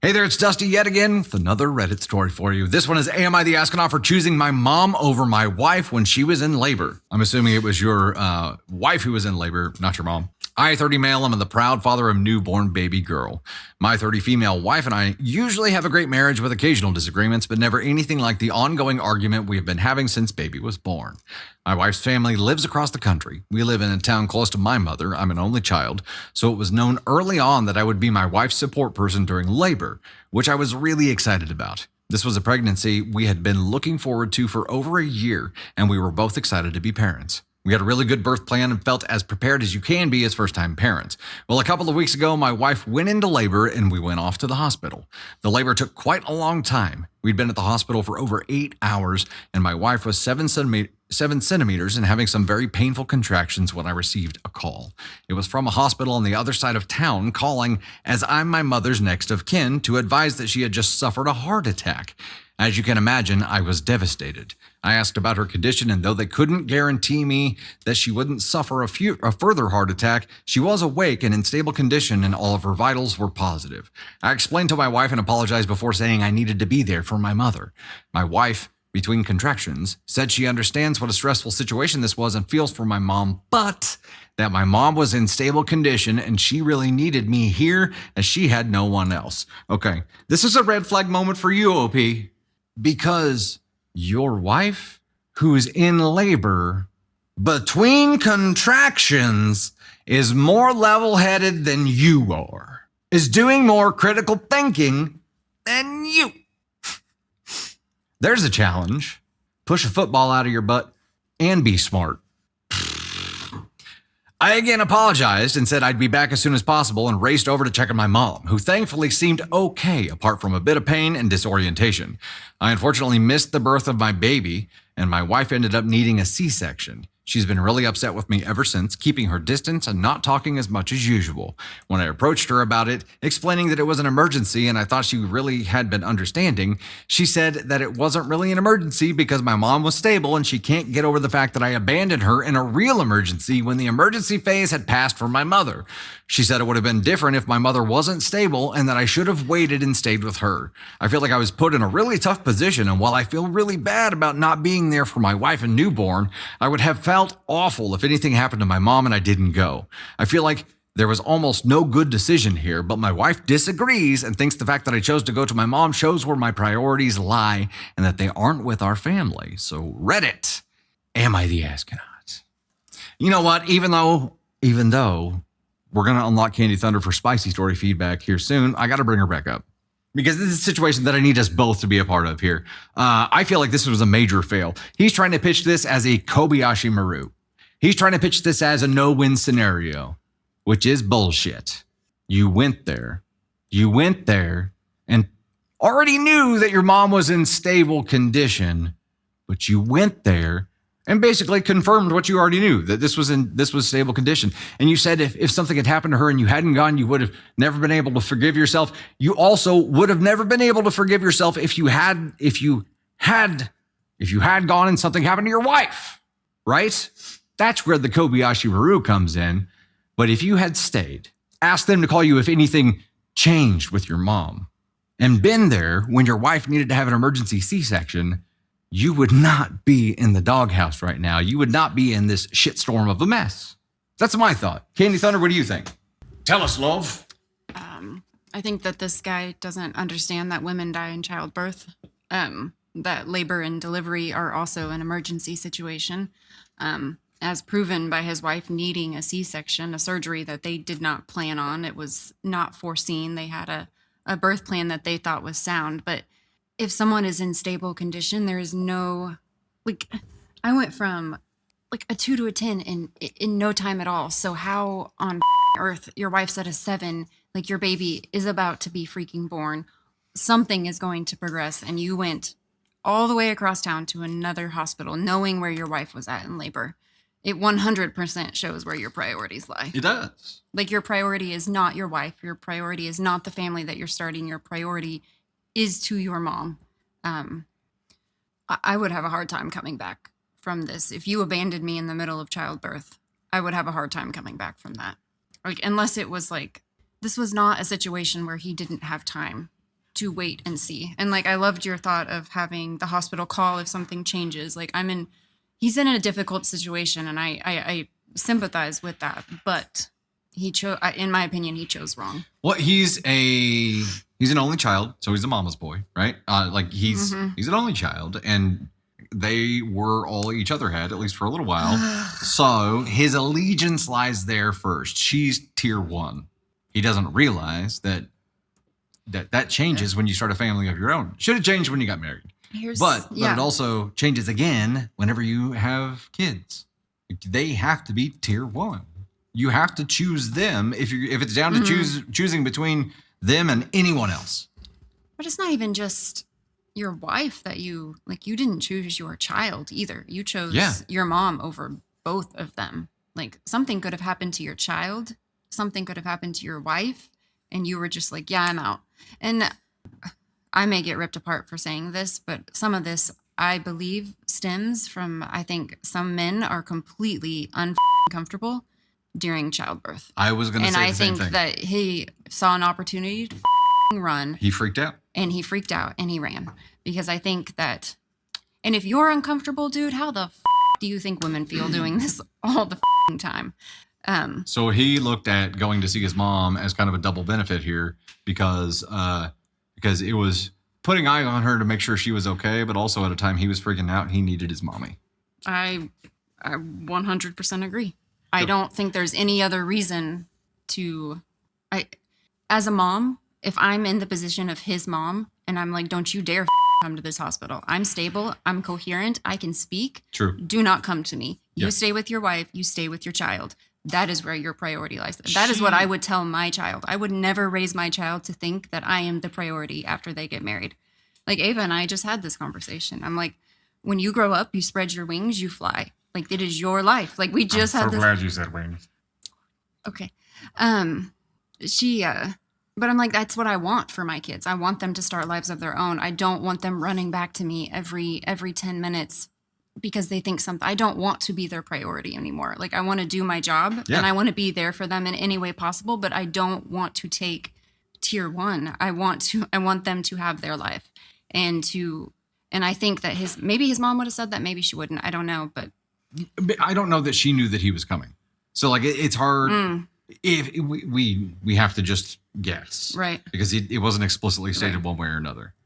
Hey there, it's Dusty yet again with another Reddit story for you. This one is Am I the Astronaut for choosing my mom over my wife when she was in labor? I'm assuming it was your wife who was in labor, not your mom. I, 30 male, am the proud father of a newborn baby girl. My 30 female wife and I usually have a great marriage with occasional disagreements, but never anything like the ongoing argument we have been having since baby was born. My wife's family lives across the country. We live in a town close to my mother. I'm an only child, so it was known early on that I would be my wife's support person during labor, which I was really excited about. This was a pregnancy we had been looking forward to for over a year, and we were both excited to be parents. We had a really good birth plan and felt as prepared as you can be as first-time parents. Well, a couple of weeks ago, my wife went into labor and we went off to the hospital. The labor took quite a long time. We'd been at the hospital for over 8 hours, and my wife was 7 centimeters and having some very painful contractions when I received a call. It was from a hospital on the other side of town calling, as I'm my mother's next of kin, to advise that she had just suffered a heart attack. As you can imagine, I was devastated. I asked about her condition, and though they couldn't guarantee me that she wouldn't suffer a further heart attack, she was awake and in stable condition, and all of her vitals were positive. I explained to my wife and apologized before saying I needed to be there for my mother. My wife, between contractions, said she understands what a stressful situation this was and feels for my mom, but that my mom was in stable condition and she really needed me here as she had no one else. Okay, this is a red flag moment for you, OP. Because your wife, who's in labor between contractions, is more level-headed than you are, is doing more critical thinking than you. There's a challenge. Push a football out of your butt and be smart. I again apologized and said I'd be back as soon as possible and raced over to check on my mom, who thankfully seemed okay apart from a bit of pain and disorientation. I unfortunately missed the birth of my baby, and my wife ended up needing a C-section. She's been really upset with me ever since, keeping her distance and not talking as much as usual. When I approached her about it, explaining that it was an emergency and I thought she really had been understanding, she said that it wasn't really an emergency because my mom was stable and she can't get over the fact that I abandoned her in a real emergency when the emergency phase had passed for my mother. She said it would have been different if my mother wasn't stable and that I should have waited and stayed with her. I feel like I was put in a really tough position, and while I feel really bad about not being there for my wife and newborn, I would have felt awful if anything happened to my mom and I didn't go. I feel like there was almost no good decision here, but my wife disagrees and thinks the fact that I chose to go to my mom shows where my priorities lie and that they aren't with our family. So Reddit, am I the astronaut? You know what? Even though we're going to unlock Candy Thunder for spicy story feedback here soon, I got to bring her back up, because this is a situation that I need us both to be a part of here. I feel like this was a major fail. He's trying to pitch this as a Kobayashi Maru. He's trying to pitch this as a no-win scenario, which is bullshit. You went there and already knew that your mom was in stable condition, but you went there and basically confirmed what you already knew, that this was stable condition. And you said if something had happened to her and you hadn't gone, you would have never been able to forgive yourself. You also would have never been able to forgive yourself if you had gone and something happened to your wife, right? That's where the Kobayashi Maru comes in. But if you had stayed, asked them to call you if anything changed with your mom, and been there when your wife needed to have an emergency C-section, you would not be in the doghouse right now. You would not be in this shitstorm of a mess. That's my thought. Candy Thunder, what do you think? Tell us, love. I think that this guy doesn't understand that women die in childbirth, that labor and delivery are also an emergency situation, as proven by his wife needing a C-section, a surgery that they did not plan on. It was not foreseen. They had a birth plan that they thought was sound, but if someone is in stable condition, there is no, I went from a 2 to a 10 in no time at all. So how on earth your wife's at a 7, your baby is about to be freaking born, something is going to progress, and you went all the way across town to another hospital knowing where your wife was at in labor. It 100% shows where your priorities lie. It does. Your priority is not your wife. Your priority is not the family that you're starting. Your priority is to your mom. I would have a hard time coming back from this. If you abandoned me in the middle of childbirth, I would have a hard time coming back from that. Unless it was this was not a situation where he didn't have time to wait and see. And like I loved your thought of having the hospital call if something changes. Like he's in a difficult situation, and I sympathize with that. But he chose, in my opinion, he chose wrong. Well, he's an only child, so he's a mama's boy, right? He's an only child, and they were all each other had, at least for a little while. So his allegiance lies there first. She's tier 1. He doesn't realize that changes when you start a family of your own. Should have changed when you got married. But it also changes again whenever you have kids. They have to be tier 1. You have to choose them if it's down to choosing between them and anyone else. But it's not even just your wife that you didn't choose your child either. You chose your mom over both of them. Like something could have happened to your child, something could have happened to your wife, and you were just like, yeah, I'm out. And I may get ripped apart for saying this, but some of this, I believe, stems from, I think some men are completely uncomfortable during childbirth. I was going to say the same thing. And I think that he saw an opportunity to run. He freaked out. And he freaked out and he ran. Because I think that, and if you're uncomfortable, dude, how the do you think women feel doing this all the time? So he looked at going to see his mom as kind of a double benefit here because it was putting eye on her to make sure she was okay, but also at a time he was freaking out, he needed his mommy. I 100% agree. I don't think there's any other reason as a mom, if I'm in the position of his mom and I'm like, don't you dare come to this hospital. I'm stable. I'm coherent. I can speak. True. Do not come to me. You stay with your wife. You stay with your child. That is where your priority lies. That is what I would tell my child. I would never raise my child to think that I am the priority after they get married. Like Ava and I just had this conversation. I'm like, when you grow up, you spread your wings, you fly. Like it is your life. Like we just had this. I'm so glad you said wings. Okay. But I'm like, that's what I want for my kids. I want them to start lives of their own. I don't want them running back to me every 10 minutes because they think something. I don't want to be their priority anymore. Like I want to do my job and I want to be there for them in any way possible, but I don't want to take tier 1. I want them to have their life and I think that maybe his mom would have said that, maybe she wouldn't. I don't know, but I don't know that she knew that he was coming. So like it's hard. If we have to just guess, right? Because it wasn't explicitly stated one way or another.